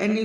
NA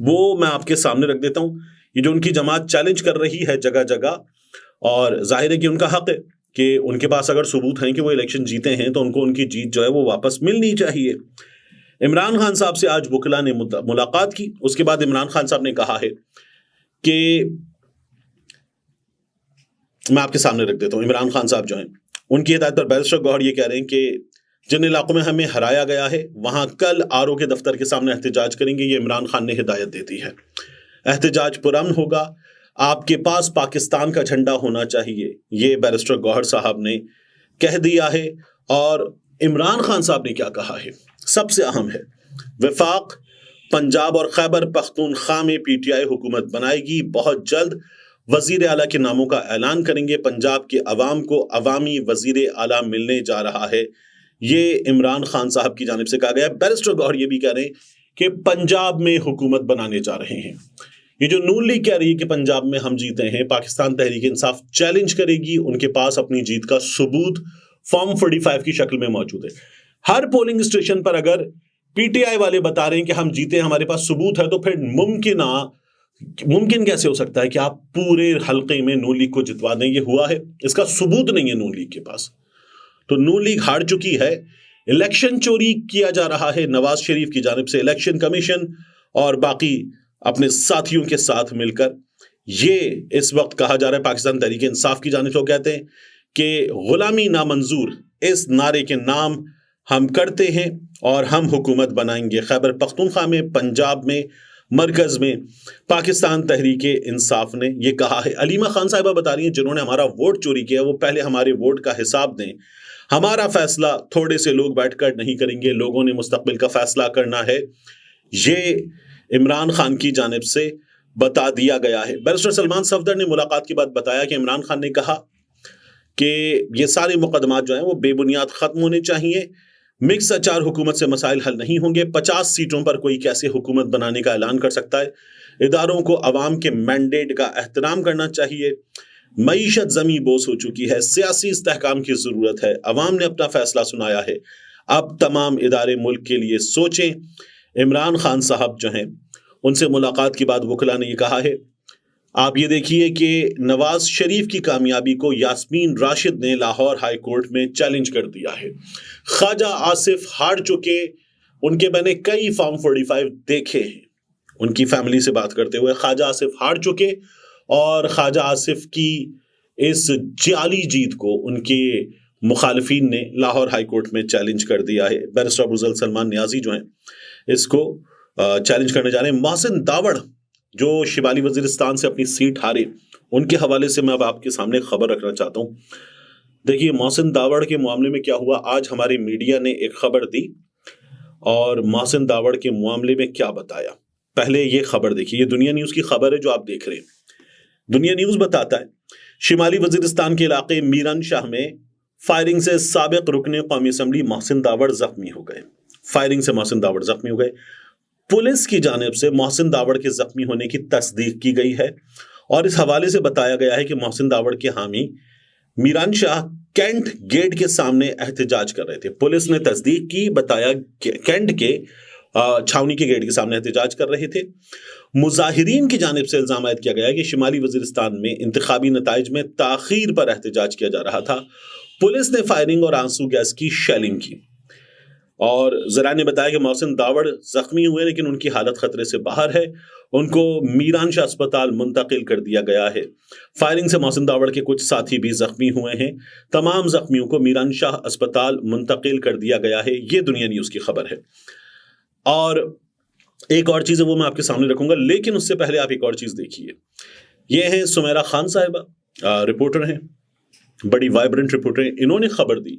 وہ میں آپ کے سامنے رکھ دیتا ہوں. یہ جو ان کی جماعت چیلنج کر رہی ہے جگہ جگہ، اور ظاہر ہے کہ ان کا حق ہے کہ ان کے پاس اگر ثبوت ہیں کہ وہ الیکشن جیتے ہیں تو ان کو ان کی جیت جو ہے وہ واپس ملنی چاہیے. عمران خان صاحب سے آج وکلا نے ملاقات کی. اس کے بعد عمران خان صاحب نے کہا ہے کہ میں آپ کے سامنے رکھ دیتا ہوں. عمران خان صاحب جو ہیں ان کی ہدایت پر بیرسٹر گوہر یہ کہہ رہے ہیں کہ جن علاقوں میں ہمیں ہرایا گیا ہے وہاں کل آر او کے دفتر کے سامنے احتجاج کریں گے. یہ عمران خان نے ہدایت دے دی ہے. احتجاج پرامن ہوگا. آپ کے پاس پاکستان کا جھنڈا ہونا چاہیے، یہ بیرسٹر گوہر صاحب نے کہہ دیا ہے. اور عمران خان صاحب نے کیا کہا ہے سب سے اہم ہے. وفاق پنجاب اور خیبر پختونخوا میں پی ٹی آئی حکومت بنائے گی. بہت جلد وزیر اعلیٰ کے ناموں کا اعلان کریں گے. پنجاب کے عوام کو عوامی وزیر اعلیٰ ملنے جا رہا ہے. یہ عمران خان صاحب کی جانب سے کہا گیا. بیرسٹر گوہر یہ بھی کہہ رہے ہیں کہ پنجاب میں حکومت بنانے جا رہے ہیں. یہ جو نون لیگ کہہ رہی ہے کہ پنجاب میں ہم جیتے ہیں، پاکستان تحریک انصاف چیلنج کرے گی. ان کے پاس اپنی جیت کا ثبوت فارم 45 کی شکل میں موجود ہے. ہر پولنگ اسٹیشن پر اگر پی ٹی آئی والے بتا رہے ہیں کہ ہم جیتے ہیں، ہمارے پاس ثبوت ہے، تو پھر ممکن کیسے ہو سکتا ہے کہ آپ پورے حلقے میں نون لیگ کو جتوا دیں؟ یہ ہوا ہے، اس کا ثبوت نہیں ہے نون لیگ کے پاس. تو نون لیگ ہار چکی ہے. الیکشن چوری کیا جا رہا ہے نواز شریف کی جانب سے، الیکشن کمیشن اور باقی اپنے ساتھیوں کے ساتھ مل کر. یہ اس وقت کہا جا رہا ہے پاکستان تحریک انصاف کی جانب سے، وہ کہتے ہیں کہ غلامی نامنظور اس نعرے کے نام ہم کرتے ہیں اور ہم حکومت بنائیں گے. خیبر پختونخوا میں، پنجاب میں، مرکز میں پاکستان تحریک انصاف نے یہ کہا ہے. علیمہ خان صاحبہ بتا رہی ہیں جنہوں نے ہمارا ووٹ چوری کیا وہ پہلے ہمارے ووٹ کا حساب دیں. ہمارا فیصلہ تھوڑے سے لوگ بیٹھ کر نہیں کریں گے، لوگوں نے مستقبل کا فیصلہ کرنا ہے. یہ عمران خان کی جانب سے بتا دیا گیا ہے. بیرسٹر سلمان صفدر نے ملاقات کے بعد بتایا کہ عمران خان نے کہا کہ یہ سارے مقدمات جو ہیں وہ بے بنیاد ختم ہونے چاہیے. مکس اچار حکومت سے مسائل حل نہیں ہوں گے. 50 سیٹوں پر کوئی کیسے حکومت بنانے کا اعلان کر سکتا ہے؟ اداروں کو عوام کے مینڈیٹ کا احترام کرنا چاہیے. معیشت زمیں بوس ہو چکی ہے، سیاسی استحکام کی ضرورت ہے. عوام نے اپنا فیصلہ سنایا ہے، اب تمام ادارے ملک کے لیے سوچیں. عمران خان صاحب جو ہیں ان سے ملاقات کے بعد وکلا نے یہ کہا ہے. آپ یہ دیکھیے کہ نواز شریف کی کامیابی کو یاسمین راشد نے لاہور ہائی کورٹ میں چیلنج کر دیا ہے. خواجہ آصف ہار چکے، ان کے میں نے کئی فارم 45 دیکھے ہیں. ان کی فیملی سے بات کرتے ہوئے خواجہ آصف ہار چکے، اور خواجہ آصف کی اس جعلی جیت کو ان کے مخالفین نے لاہور ہائی کورٹ میں چیلنج کر دیا ہے. بیرسٹر ابوذر سلمان نیازی جو ہیں اس کو چیلنج کرنے جا رہے ہیں. محسن داوڑ جو شمالی وزیرستان سے اپنی سیٹ ہارے، ان کے حوالے سے میں اب آپ کے سامنے خبر رکھنا چاہتا ہوں. دیکھیے محسن داوڑ کے معاملے میں کیا ہوا. آج ہماری میڈیا نے ایک خبر دی اور محسن داوڑ کے معاملے میں کیا بتایا. پہلے یہ خبر دیکھیے، یہ دنیا نیوز کی خبر ہے جو آپ دیکھ رہے ہیں. دنیا نیوز بتاتا ہے شمالی وزیرستان کے علاقے میران شاہ میں فائرنگ سے سابق رکن قومی اسمبلی محسن داوڑ زخمی ہو گئے. فائرنگ سے محسن داوڑ زخمی ہو گئے. پولیس کی جانب سے محسن داوڑ کے زخمی ہونے کی تصدیق کی گئی ہے، اور اس حوالے سے بتایا گیا ہے کہ محسن داوڑ کے حامی میران شاہ کینٹ گیٹ کے سامنے احتجاج کر رہے تھے. پولیس نے تصدیق کی، بتایا کینٹ کے چھاونی کے گیٹ کے سامنے احتجاج کر رہے تھے. مظاہرین کی جانب سے الزام عائد کیا گیا ہے کہ شمالی وزیرستان میں انتخابی نتائج میں تاخیر پر احتجاج کیا جا رہا تھا. پولیس نے فائرنگ اور آنسو گیس کی شیلنگ کی، اور ذرائع نے بتایا کہ محسن داوڑ زخمی ہوئے لیکن ان کی حالت خطرے سے باہر ہے. ان کو میران شاہ اسپتال منتقل کر دیا گیا ہے. فائرنگ سے محسن داوڑ کے کچھ ساتھی بھی زخمی ہوئے ہیں. تمام زخمیوں کو میران شاہ اسپتال منتقل کر دیا گیا ہے. یہ دنیا نیوز کی خبر ہے. اور ایک اور چیز ہے وہ میں آپ کے سامنے رکھوں گا، لیکن اس سے پہلے آپ ایک اور چیز دیکھیے. یہ ہیں سمیرہ خان صاحبہ، رپورٹر ہیں، بڑی وائبرنٹ رپورٹر ہیں. انہوں نے خبر دی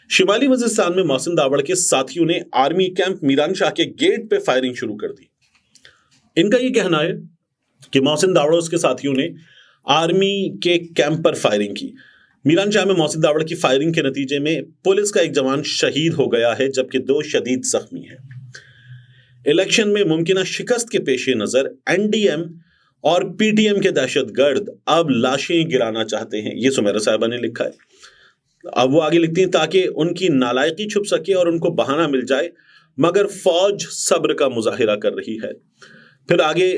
شمالی وزیرستان میں محسن داوڑ کے ساتھیوں نے آرمی کیمپ میران شاہ کے گیٹ پہ فائرنگ شروع کر دی. ان کا یہ کہنا ہے کہ محسن داوڑ اور اس کے ساتھیوں نے آرمی کے کیمپ پر فائرنگ کی. میران شاہ میں محسن داوڑ کی فائرنگ کے نتیجے میں پولیس کا ایک جوان شہید ہو گیا ہے جبکہ 2 شدید زخمی ہیں. الیکشن میں ممکنہ شکست کے پیش نظر این ڈی ایم اور پی ٹی ایم کے دہشت گرد اب لاشیں گرانا چاہتے ہیں. یہ سمیرہ صاحبہ نے لکھا ہے. اب وہ آگے لکھتی ہیں تاکہ ان کی نالائقی چھپ سکے اور ان کو بہانہ مل جائے، مگر فوج صبر کا مظاہرہ کر رہی ہے. پھر آگے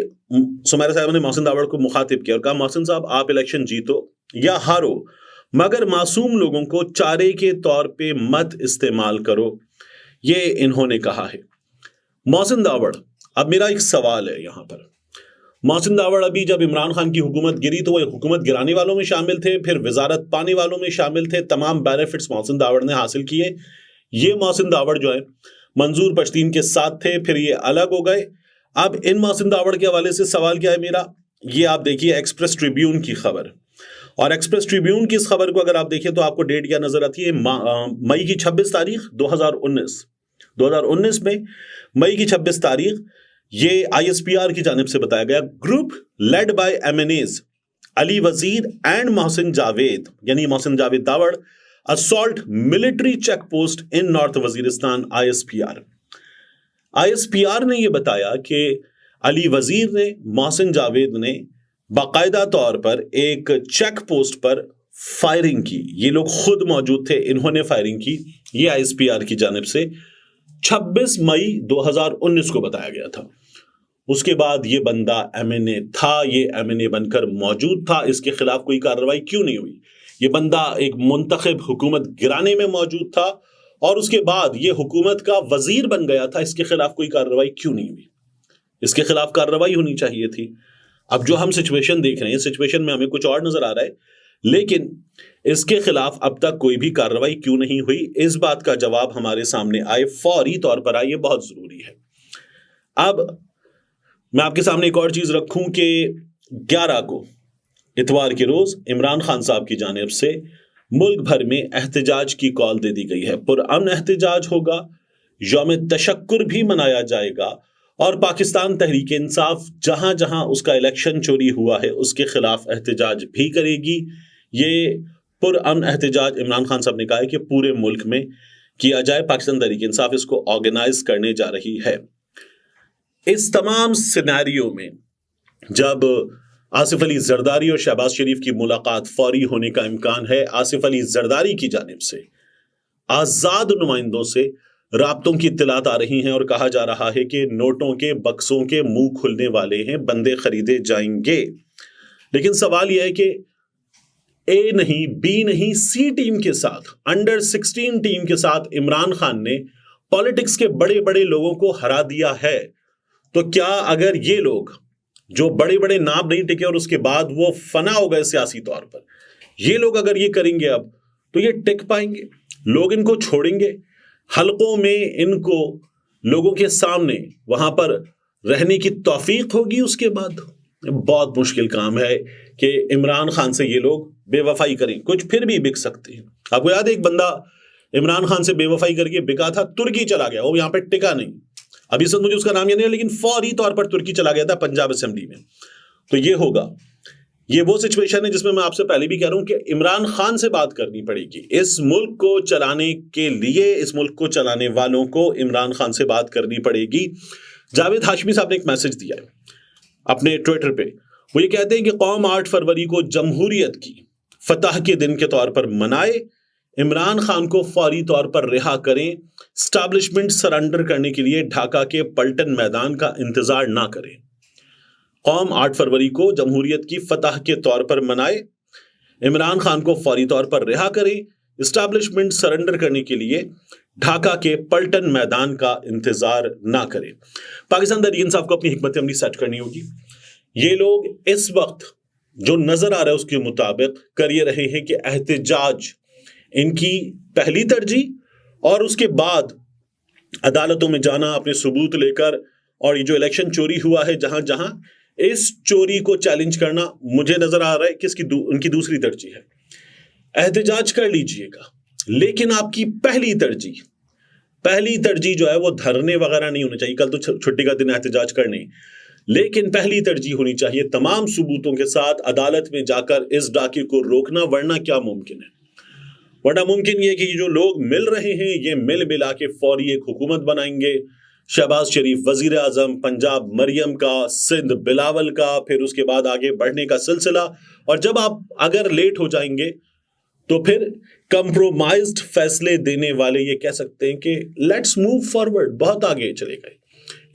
سمیرہ صاحب نے محسن داوڑ کو مخاطب کیا اور کہا محسن صاحب آپ الیکشن جیتو یا ہارو مگر معصوم لوگوں کو چارے کے طور پہ مت استعمال کرو، یہ انہوں نے کہا ہے۔ محسن داوڑ، اب میرا ایک سوال ہے یہاں پر، محسن داوڑ ابھی جب عمران خان کی حکومت گری تو وہ حکومت گرانے والوں میں شامل تھے، پھر وزارت پانے والوں میں شامل تھے، تمام بینیفٹس محسن داوڑ نے حاصل کیے۔ یہ محسن داوڑ جو ہے منظور پشتین کے ساتھ تھے، پھر یہ الگ ہو گئے۔ اب ان محسن داوڑ کے حوالے سے سوال کیا ہے میرا، یہ آپ دیکھیے ایکسپریس ٹریبیون کی خبر، اور ایکسپریس ٹریبیون کی اس خبر کو اگر آپ دیکھیں تو آپ کو ڈیٹ کیا نظر آتی ہے، مئی کی 26 تاریخ 2019 میں مئی کی 26 تاریخ یہ ISPR کی جانب سے بتایا گیا، گروپ لیڈ بائی MNAs علی وزیر اینڈ محسن جاوید، یعنی محسن Javed Dawar, assault military check post in North Waziristan. ISPR نے یہ بتایا کہ علی وزیر نے، محسن جاوید نے باقاعدہ طور پر ایک چیک پوسٹ پر فائرنگ کی، یہ لوگ خود موجود تھے، انہوں نے فائرنگ کی، یہ ISPR کی جانب سے 26 مئی 2019 کو بتایا گیا تھا۔ اس کے بعد یہ بندہ MNA تھا، یہ MNA بن کر موجود تھا، اس کے خلاف کوئی کارروائی کیوں نہیں ہوئی؟ یہ بندہ ایک منتخب حکومت گرانے میں موجود تھا اور اس کے بعد یہ حکومت کا وزیر بن گیا تھا، اس کے خلاف کوئی کارروائی کیوں نہیں ہوئی؟ اس کے خلاف کارروائی ہونی چاہیے تھی۔ اب جو ہم سچویشن دیکھ رہے ہیں، سچویشن میں ہمیں کچھ اور نظر آ رہا ہے، لیکن اس کے خلاف اب تک کوئی بھی کارروائی کیوں نہیں ہوئی، اس بات کا جواب ہمارے سامنے آئے، فوری طور پر آئے، یہ بہت ضروری ہے۔ اب میں آپ کے سامنے ایک اور چیز رکھوں کہ 11 کو اتوار کے روز عمران خان صاحب کی جانب سے ملک بھر میں احتجاج کی کال دے دی گئی ہے، پرامن احتجاج ہوگا، یوم تشکر بھی منایا جائے گا، اور پاکستان تحریک انصاف جہاں جہاں اس کا الیکشن چوری ہوا ہے اس کے خلاف احتجاج بھی کرے گی۔ یہ پرامن احتجاج عمران خان صاحب نے کہا ہے کہ پورے ملک میں کیا جائے، پاکستان تحریک انصاف اس کو آرگنائز کرنے جا رہی ہے۔ اس تمام سینیریو میں جب آصف علی زرداری اور شہباز شریف کی ملاقات فوری ہونے کا امکان ہے، آصف علی زرداری کی جانب سے آزاد نمائندوں سے رابطوں کی اطلاعات آ رہی ہیں اور کہا جا رہا ہے کہ نوٹوں کے بکسوں کے منہ کھلنے والے ہیں، بندے خریدے جائیں گے۔ لیکن سوال یہ ہے کہ اے نہیں، بی نہیں، سی ٹیم کے ساتھ، انڈر 16 ٹیم کے ساتھ عمران خان نے پالیٹکس کے بڑے بڑے لوگوں کو ہرا دیا ہے، تو کیا اگر یہ لوگ جو بڑے بڑے نام نہیں ٹکے اور اس کے بعد وہ فنا ہو گئے سیاسی طور پر، یہ لوگ اگر یہ کریں گے اب تو یہ ٹک پائیں گے؟ لوگ ان کو چھوڑیں گے؟ حلقوں میں ان کو لوگوں کے سامنے وہاں پر رہنے کی توفیق ہوگی؟ اس کے بعد بہت مشکل کام ہے کہ عمران خان سے یہ لوگ بے وفائی کریں، کچھ پھر بھی بک سکتے ہیں۔ آپ کو یاد ہے ایک بندہ عمران خان سے بے وفائی کر کے بکا تھا، ترکی چلا گیا، وہ یہاں پہ ٹکا نہیں، ابھی سے مجھے اس کا نام یاد نہیں، لیکن فوری طور پر ترکی چلا گیا تھا پنجاب اسمبلی میں۔ تو یہ ہوگا، یہ وہ سچویشن ہے جس میں میں آپ سے پہلے بھی کہہ رہا ہوں کہ عمران خان سے بات کرنی پڑے گی۔ اس ملک کو چلانے کے لیے، اس ملک کو چلانے والوں کو عمران خان سے بات کرنی پڑے گی۔ جاوید ہاشمی صاحب نے ایک میسج دیا ہے اپنے ٹویٹر پہ، وہ یہ کہتے ہیں کہ قوم 8 فروری کو جمہوریت کی فتح کے دن کے طور پر منائے، عمران خان کو فوری طور پر رہا کریں، اسٹیبلشمنٹ سرنڈر کرنے کے لیے ڈھاکہ کے پلٹن میدان کا انتظار نہ کریں۔ قوم 8 فروری کو جمہوریت کی فتح کے طور پر منائے، عمران خان کو فوری طور پر رہا کریں، اسٹیبلشمنٹ سرنڈر کرنے کے لیے ڈھاکہ کے پلٹن میدان کا انتظار نہ کریں۔ پاکستان تحریک انصاف کو اپنی حکمت عملی سیٹ کرنی ہوگی۔ یہ لوگ اس وقت جو نظر آ رہا ہے اس کے مطابق کر یہ رہے ہیں کہ احتجاج ان کی پہلی ترجیح، اور اس کے بعد عدالتوں میں جانا اپنے ثبوت لے کر، اور یہ جو الیکشن چوری ہوا ہے جہاں جہاں، اس چوری کو چیلنج کرنا مجھے نظر آ رہا ہے کہ ان کی دوسری ترجیح ہے۔ احتجاج کر لیجئے گا، لیکن آپ کی پہلی ترجیح جو ہے وہ دھرنے وغیرہ نہیں ہونے چاہیے، کل تو چھٹی کا دن احتجاج کرنے، لیکن پہلی ترجیح ہونی چاہیے تمام ثبوتوں کے ساتھ عدالت میں جا کر اس ڈاکے کو روکنا، ورنہ کیا ممکن ہے؟ ورنہ ممکن یہ کہ جو لوگ مل رہے ہیں یہ مل ملا کے فوری ایک حکومت بنائیں گے، شہباز شریف وزیر اعظم، پنجاب مریم کا، سندھ بلاول کا، پھر اس کے بعد آگے بڑھنے کا سلسلہ، اور جب آپ اگر لیٹ ہو جائیں گے تو پھر کمپرومائزڈ فیصلے دینے والے یہ کہہ سکتے ہیں کہ لیٹس موو فارورڈ، بہت آگے چلے گئے،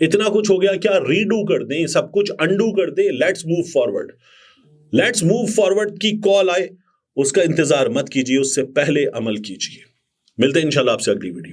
اتنا کچھ ہو گیا, کیا ریڈو کر دیں, سب کچھ انڈو کر دیں, let's move forward. Let's move forward کی کال آئے, اس کا انتظار مت کیجیے, اس سے پہلے عمل کیجیے. ملتے ہیں انشاءاللہ آپ سے اگلی ویڈیو.